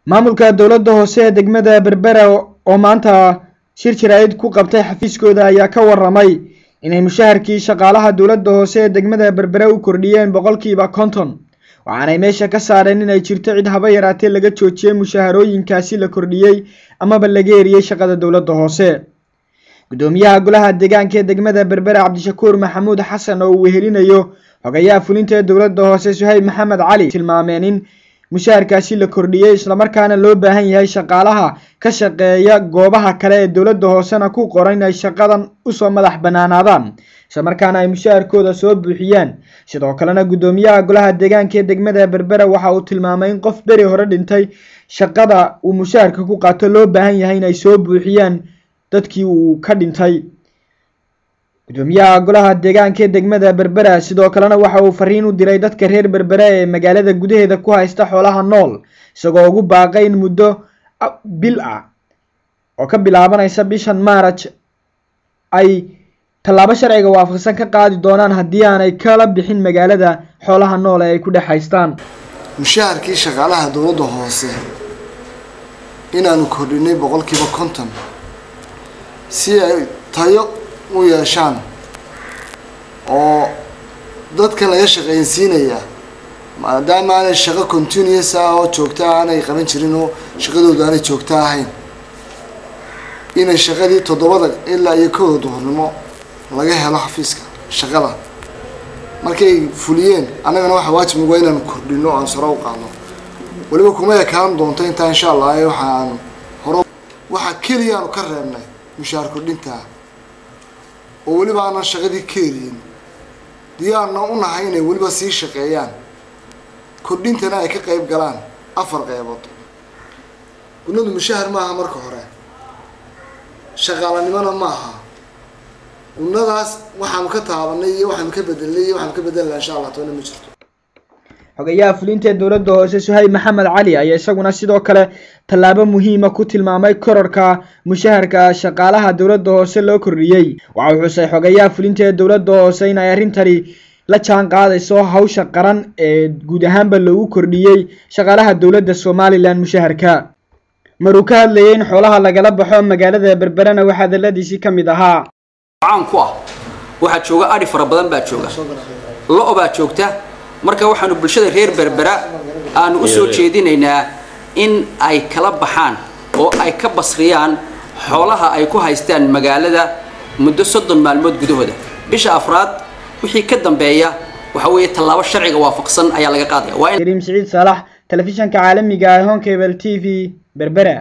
maamulka dowladda hoose ee degmada Berbera oo maanta shir jiraayid ku qabtay xafiiskooda ayaa ka waramay inay mushaharkii shaqaalaha dowladda hoose ee degmada Berbera u kordhiyeen 50%, waxaanay meesha ka saareen inay jirto cid haba yaraatee laga joojiyay mushaharooyinkaasi la kordhiyay amaba laga eriyay shaqada dowladda hoose. gudoomiyaha golaha deegaanka ee degmada Berbera Cabdishakuur Maxamuud Xasan oo wehelinayo xogayaha fulinta dowladda hoose Suhayb Maxamed Cali tilmaameen in mushaharkaasi la kordhiyay isla markaana loo baahan yahay shaqaalaha ka shaqeeya goobaha kale ee dowladda hoosena ku qoran ay shaqadan u soo madax banaanaadaan isla markaana ay mushaharkooda soo buuxiyaan. sidoo kalena gudoomiyaha golaha deegaanka ee degmada Berbera waxa uu tilmaamay in qof beri hore dhintay shaqada uu mushaharka ku qaato loo baahan yahay inay soo buuxiyaan dadkii uu ka dhintay. gudoomiyaha golaha deegaanka ee degmada Berbera sidoo kalena waxa uu fariin u diray dadka reer Berbera ee magaalada gudaheeda ku haysta xoolaha nool isagoo ugu baaqay in muddo bil ah oo ka bilaabanaysa bishan March ay tallaabo sharciga waafaqsan ka qaadi doonaan haddii aanay kala bixin magaalada xoolaha nool ee ay ku dhaxaystaan. mushaharkii shaqaalaha dowladda hoose inaanu kordhinay 50% si ay tayo u yeeshaan oo dadka laga shaqeynsiinaya maadaama ay shaqo continuous ah oo joogto ah ay qaban jirin oo shaqadooda ay joogto ahayn inay shaqadii 7 ilaa 1 duhurnimo laga helo xafiiska shaqada markay fuliyeen anagana waxa waajib ugu inaan kordhino aan saro u qaadno waliba kuma yakaan doonto inta insha Allah waxaan horo waxa kaliya aan ka reebnay mushaar kordhinta oo waliba aan shaqadii keelin diyaarna u nahay inay waliba sii shaqeeyaan kordhintana ay ka qayb galaan 4 qaybood. gunadu mushaar maaha marka hore shaqaalanimana maaha gunadaas waxaan ka taabanay iyo waxaan ka bedelnay insha Allah toona ma jirto. xogayaha fulinta dowladda hoose Suhayb Maxamed Cali ayaa isaguna sidoo kale tallaabo muhiim ah ku tilmaamay kororka mushaharka shaqaalaha dowladda hoose loo kordhiyay. waxa uu xusay xogayaha fulinta dowladda hoose in ay arrintani la jaan qaadayso hawsha qaran ee guud ahaanba loogu kordhiyay shaqaalaha dowladda Soomaaliland mushaharka. maruu ka hadlayay in xoolaha lagala baxo magaalada Berberana waxa hadaladiisii ka mid ahaa caan ku ah waxa jooga ari fara badan baa jooga loo baa joogta marka waxaanu bulshada reer Berbera aan u soo jeedinaynaa in ay kala baxaan oo ay ka basriyaan xoolaha ay ku haystaan magaalada muddo 30 maalmood gudahooda. bisha afraad wixii ka dambeeya waxa weeye tallaabo sharciga waafaqsan ayaa laga qaadaya. Karim Saciid Saalax, telefishanka caalamiga ah ee Home Cable TV, Berbera.